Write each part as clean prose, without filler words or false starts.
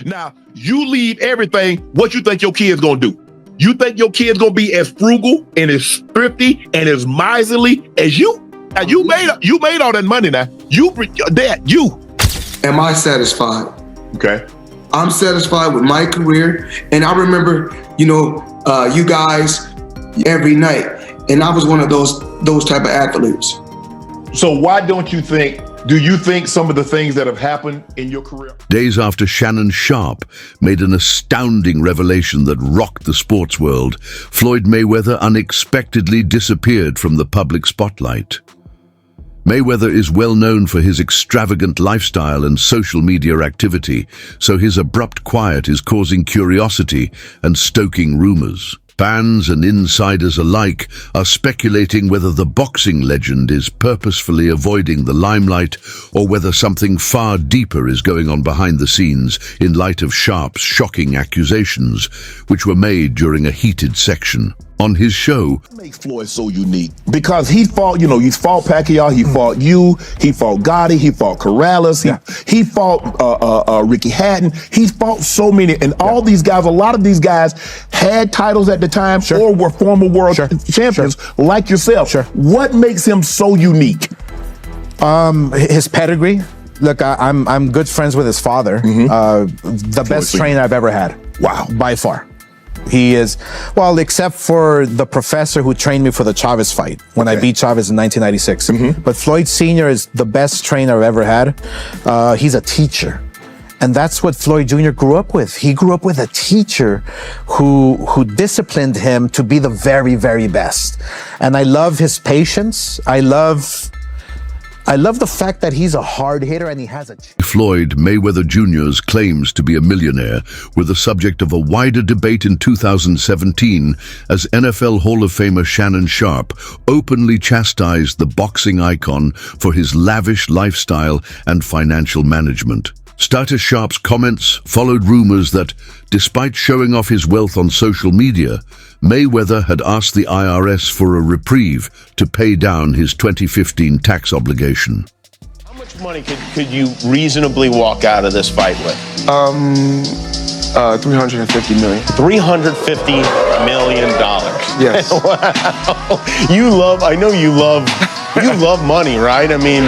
Now, you leave everything, what you think your kid's gonna do? You think your kid's gonna be as frugal and as thrifty and as miserly as you? Now, you made all that money now. You. Am I satisfied? Okay. I'm satisfied with my career. And I remember, you guys every night. And I was one of those type of athletes. So why do you think some of the things that have happened in your career? Days after Shannon Sharpe made an astounding revelation that rocked the sports world, Floyd Mayweather unexpectedly disappeared from the public spotlight. Mayweather is well known for his extravagant lifestyle and social media activity, so his abrupt quiet is causing curiosity and stoking rumors. Fans and insiders alike are speculating whether the boxing legend is purposefully avoiding the limelight or whether something far deeper is going on behind the scenes in light of Sharpe's shocking accusations, which were made during a heated section. On his show, What makes Floyd so unique? Because he fought Pacquiao, he fought you, he fought Gotti, he fought Corrales, he fought Ricky Hatton, he fought so many, and all these guys, a lot of these guys had titles at the time or were former world champions like yourself. What makes him so unique? His pedigree. Look, I'm good friends with his father, the best trainer I've ever had. Wow. By far. He is, well, except for the professor who trained me for the Chavez fight when I beat Chavez in 1996. But Floyd Sr. is the best trainer I've ever had. He's a teacher. And that's what Floyd Jr. grew up with. He grew up with a teacher who disciplined him to be the very, very best. And I love his patience. I love the fact that he's a hard hitter and he has a... Floyd Mayweather Jr.'s claims to be a millionaire were the subject of a wider debate in 2017 as NFL Hall of Famer Shannon Sharpe openly chastised the boxing icon for his lavish lifestyle and financial management. Starter Sharpe's comments followed rumors that, despite showing off his wealth on social media, Mayweather had asked the IRS for a reprieve to pay down his 2015 tax obligation. How much money could you reasonably walk out of this fight with? $350 million. $350 million. Yes. Wow. I know you love money, right? I mean,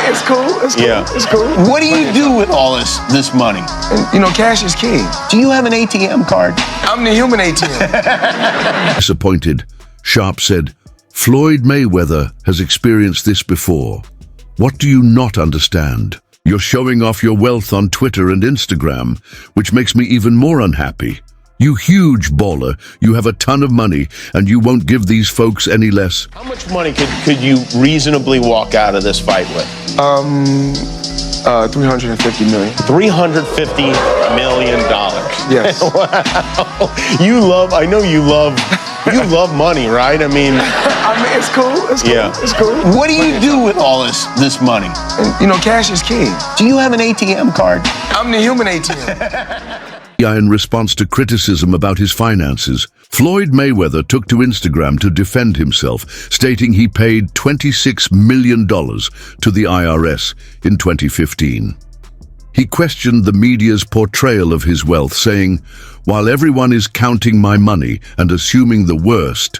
it's cool. It's cool. Yeah. It's cool. What do you do with all this money? And, cash is king. Do you have an ATM card? I'm the human ATM. Disappointed, Sharpe said, "Floyd Mayweather has experienced this before. What do you not understand? You're showing off your wealth on Twitter and Instagram, which makes me even more unhappy. You huge baller, you have a ton of money, and you won't give these folks any less." How much money could you reasonably walk out of this fight with? $350 million. $350 million. Yes. Wow. I know you love money, right? I mean, it's cool. It's cool. Yeah. It's cool. What do you do with all this money? And, cash is king. Do you have an ATM card? I'm the human ATM. In response to criticism about his finances, Floyd Mayweather took to Instagram to defend himself, stating he paid $26 million to the IRS in 2015. He questioned the media's portrayal of his wealth, saying, "While everyone is counting my money and assuming the worst,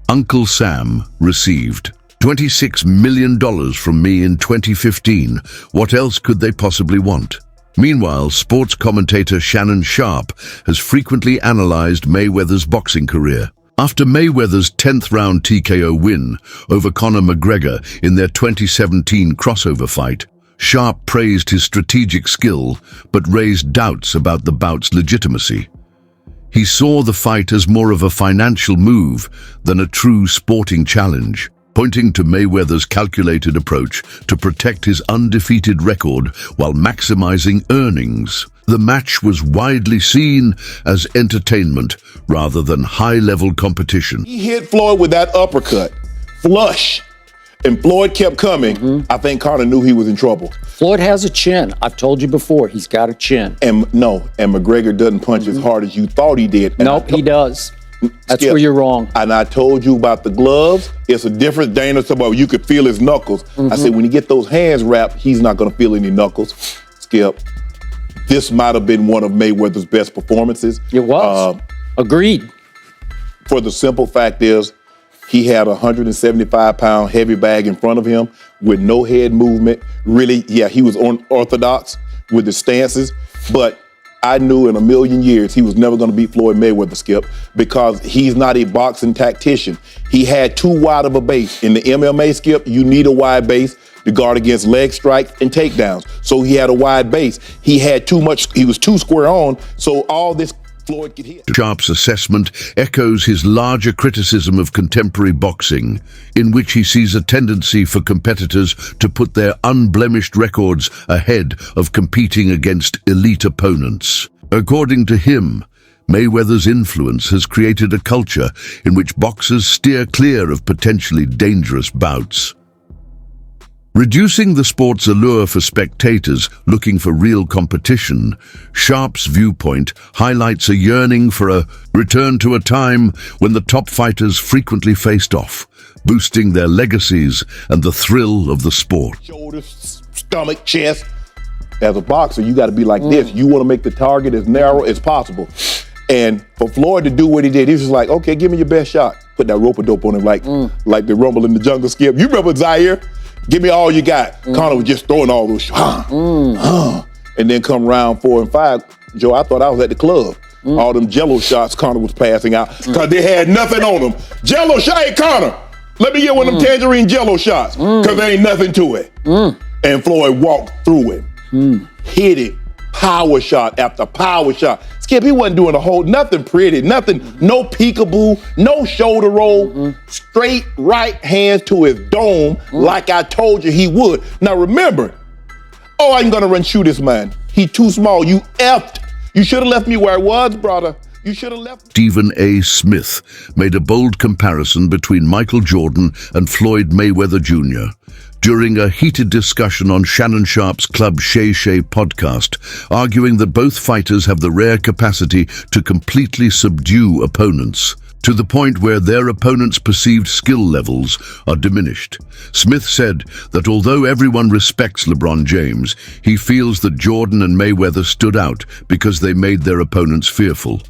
Uncle Sam received $26 million from me in 2015. What else could they possibly want?" Meanwhile, sports commentator Shannon Sharpe has frequently analyzed Mayweather's boxing career. After Mayweather's 10th round TKO win over Conor McGregor in their 2017 crossover fight, Sharpe praised his strategic skill but raised doubts about the bout's legitimacy. He saw the fight as more of a financial move than a true sporting challenge, pointing to Mayweather's calculated approach to protect his undefeated record while maximizing earnings. The match was widely seen as entertainment rather than high-level competition. He hit Floyd with that uppercut, flush, and Floyd kept coming. I think Conor knew he was in trouble. Floyd has a chin. I've told you before, he's got a chin. And McGregor doesn't punch as hard as you thought he did. And nope, he does. That's Skip, where you're wrong. And I told you about the gloves. It's a difference. Dana said, well, you could feel his knuckles. I said, when you get those hands wrapped, he's not going to feel any knuckles. Skip, this might have been one of Mayweather's best performances. It was. Agreed. For the simple fact is, he had a 175-pound heavy bag in front of him with no head movement. Really, yeah, he was unorthodox with his stances, but I knew in a million years he was never going to beat Floyd Mayweather, Skip, because he's not a boxing tactician. He had too wide of a base. In the MMA, Skip, you need a wide base to guard against leg strikes and takedowns. So he had a wide base. He had too much, he was too square on, so all this Floyd could hit. Sharpe's assessment echoes his larger criticism of contemporary boxing, in which he sees a tendency for competitors to put their unblemished records ahead of competing against elite opponents. According to him, Mayweather's influence has created a culture in which boxers steer clear of potentially dangerous bouts. Reducing the sport's allure for spectators looking for real competition, Sharpe's viewpoint highlights a yearning for a return to a time when the top fighters frequently faced off, boosting their legacies and the thrill of the sport. Shoulders, stomach, chest. As a boxer, you got to be like this. You want to make the target as narrow as possible. And for Floyd to do what he did, he was just like, okay, give me your best shot. Put that rope-a-dope on him like the Rumble in the Jungle, Skip. You remember Zaire? Give me all you got. Conor was just throwing all those shots. And then come round 4 and 5, Joe, I thought I was at the club. All them jello shots Conor was passing out because they had nothing on them. Jello shot, hey Conor, let me get one of them tangerine jello shots because there ain't nothing to it. And Floyd walked through it, hit it, power shot after power shot. Skip, he wasn't doing nothing pretty, nothing, no peekaboo, no shoulder roll, straight right hands to his dome like I told you he would. Now remember, I'm gonna run shoot this man. He too small, you effed. You should have left me where I was, brother. You should have left. Stephen A. Smith made a bold comparison between Michael Jordan and Floyd Mayweather Jr. during a heated discussion on Shannon Sharpe's Club Shay Shay podcast, arguing that both fighters have the rare capacity to completely subdue opponents, to the point where their opponents' perceived skill levels are diminished. Smith said that although everyone respects LeBron James, he feels that Jordan and Mayweather stood out because they made their opponents fearful.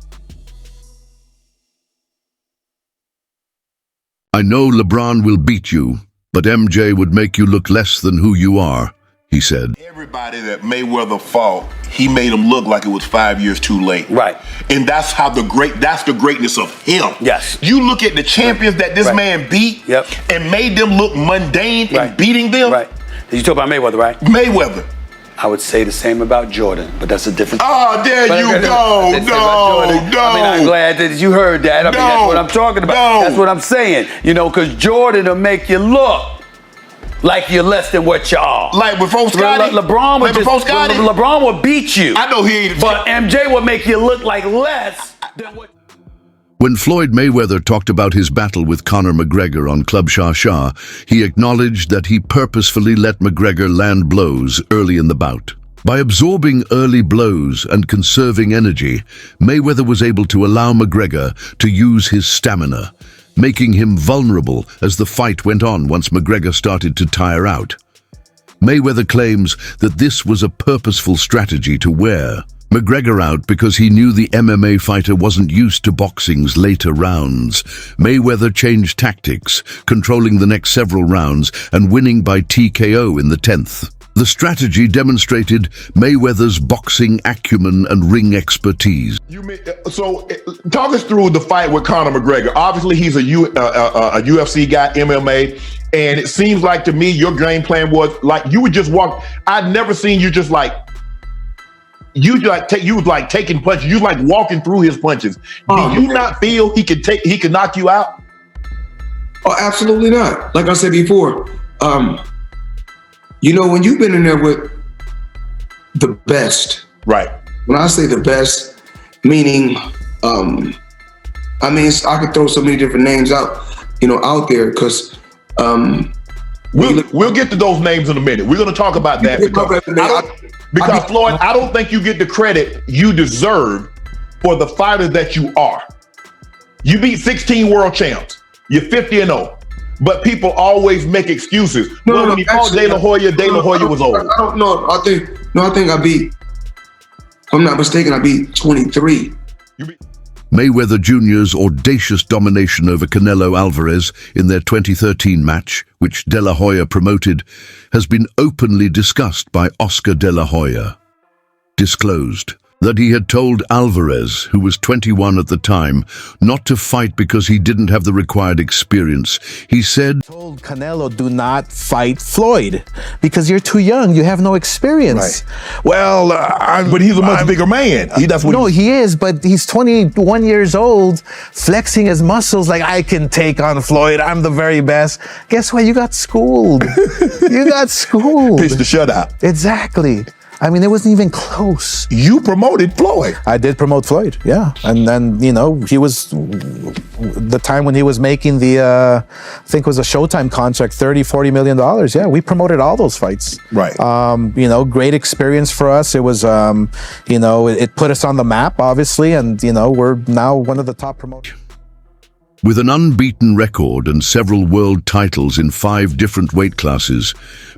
I know LeBron will beat you, but MJ would make you look less than who you are, he said. Everybody that Mayweather fought, he made him look like it was 5 years too late. Right. And that's the greatness of him. Yes. You look at the champions that this man beat and made them look mundane in beating them. Right. Did you talk about Mayweather, right? Mayweather. I would say the same about Jordan, but that's a different. Oh, there you go. No. I mean, I'm glad that you heard that. I mean, that's what I'm talking about. That's what I'm saying. You know, because Jordan will make you look like you're less than what you are. Like before Scotty? LeBron would beat you. I know he ain't. But MJ would make you look like less than what. When Floyd Mayweather talked about his battle with Conor McGregor on Club Sha Sha, he acknowledged that he purposefully let McGregor land blows early in the bout. By absorbing early blows and conserving energy, Mayweather was able to allow McGregor to use his stamina, making him vulnerable as the fight went on once McGregor started to tire out. Mayweather claims that this was a purposeful strategy to wear McGregor out because he knew the MMA fighter wasn't used to boxing's later rounds. Mayweather changed tactics, controlling the next several rounds and winning by TKO in the 10th. The strategy demonstrated Mayweather's boxing acumen and ring expertise. So talk us through the fight with Conor McGregor. Obviously, he's a UFC guy, MMA, and it seems like to me your game plan was like you would just walk. I'd never seen you just like you was like taking punches. You like walking through his punches. Did you not feel he could knock you out? Oh, absolutely not. Like I said before, you know, when you've been in there with the best, right? When I say the best, meaning, I could throw so many different names out there because we'll get to those names in a minute. We're going to talk about that because Floyd, I don't think you get the credit you deserve for the fighter that you are. You beat 16 world champs. You're 50-0. But people always make excuses. When he fought De La Hoya was old. I don't know. I think I beat I'm not mistaken, I'll be 23. Mayweather Jr.'s audacious domination over Canelo Alvarez in their 2013 match, which De La Hoya promoted, has been openly discussed by Oscar De La Hoya. Disclosed that he had told Alvarez, who was 21 at the time, not to fight because he didn't have the required experience. He said, Told Canelo, do not fight Floyd because you're too young. You have no experience. Right. Well, But he's a much bigger man. That's what no, he is, but he's 21 years old, flexing his muscles like, I can take on Floyd. I'm the very best. Guess what? You got schooled. You got schooled. pitched the shutout. Exactly. I mean, it wasn't even close. You promoted Floyd. I did promote Floyd, yeah. And then, he was, the time when he was making the, I think it was a Showtime contract, $30-40 million. Yeah, we promoted all those fights. Right. Great experience for us. It was, it put us on the map, obviously. And, we're now one of the top promoters. with an unbeaten record and several world titles in 5 different weight classes,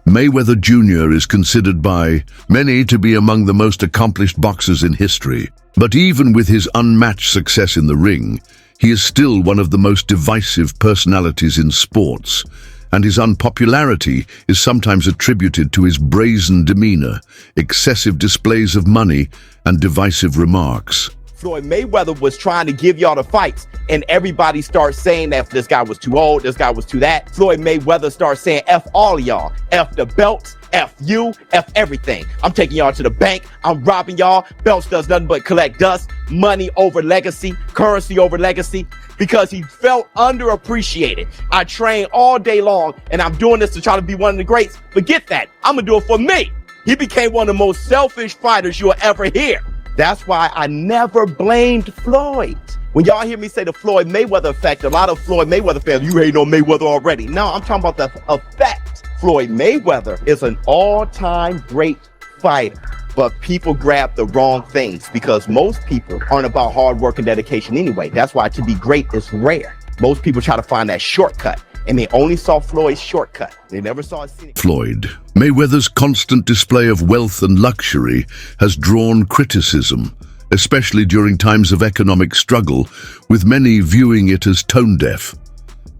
Mayweather Jr. is considered by many to be among the most accomplished boxers in history. But even with his unmatched success in the ring, he is still one of the most divisive personalities in sports, and his unpopularity is sometimes attributed to his brazen demeanor, excessive displays of money, and divisive remarks. Floyd Mayweather was trying to give y'all the fights, and everybody starts saying that this guy was too old, this guy was too that. Floyd Mayweather starts saying F all of y'all, F the belts, F you, F everything. I'm taking y'all to the bank, I'm robbing y'all. Belts does nothing but collect dust, money over legacy, currency over legacy, because he felt underappreciated. I train all day long, and I'm doing this to try to be one of the greats. Forget that, I'm gonna do it for me. He became one of the most selfish fighters you'll ever hear. That's why I never blamed Floyd. When y'all hear me say the Floyd Mayweather effect, a lot of Floyd Mayweather fans, you hate on Mayweather already. No, I'm talking about the effect. Floyd Mayweather is an all-time great fighter, but people grab the wrong things because most people aren't about hard work and dedication anyway. That's why to be great is rare. Most people try to find that shortcut, and they only saw Floyd's shortcut. They never saw his scenic. Floyd Mayweather's constant display of wealth and luxury has drawn criticism, especially during times of economic struggle, with many viewing it as tone-deaf.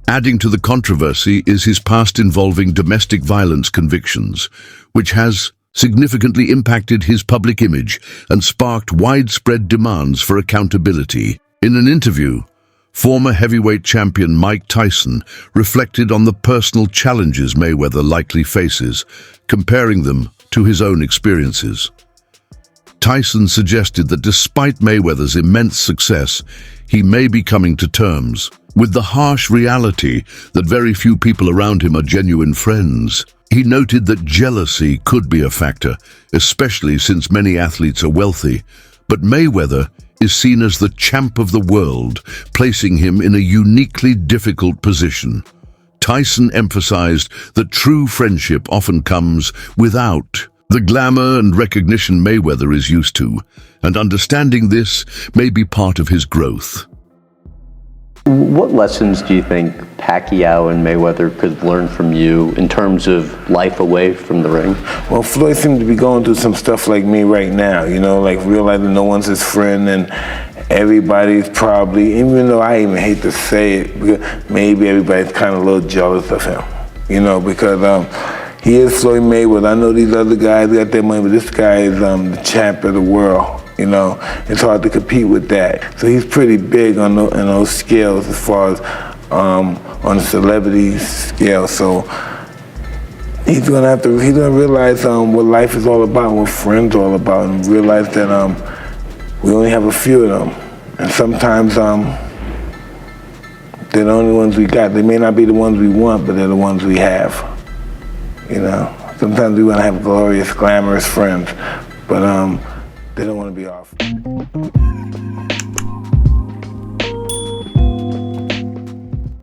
Adding to the controversy is his past involving domestic violence convictions, which has significantly impacted his public image and sparked widespread demands for accountability. In an interview, former heavyweight champion Mike Tyson reflected on the personal challenges Mayweather likely faces, comparing them to his own experiences. Tyson suggested that despite Mayweather's immense success, he may be coming to terms with the harsh reality that very few people around him are genuine friends. He noted that jealousy could be a factor, especially since many athletes are wealthy, but Mayweather is seen as the champ of the world, placing him in a uniquely difficult position. Tyson emphasized that true friendship often comes without the glamour and recognition Mayweather is used to, and understanding this may be part of his growth. What lessons do you think Pacquiao and Mayweather could learn from you in terms of life away from the ring? Well, Floyd seems to be going through some stuff like me right now, like realizing no one's his friend and everybody's probably, even though I even hate to say it, because maybe everybody's kind of a little jealous of him, because he is Floyd Mayweather. I know these other guys got their money, but this guy is the champ of the world. It's hard to compete with that. So he's pretty big on those scales as far as on the celebrity scale. So he's gonna realize what life is all about, what friends are all about, and realize that we only have a few of them. And sometimes they're the only ones we got. They may not be the ones we want, but they're the ones we have. Sometimes we want to have glorious, glamorous friends, but they don't want to be off.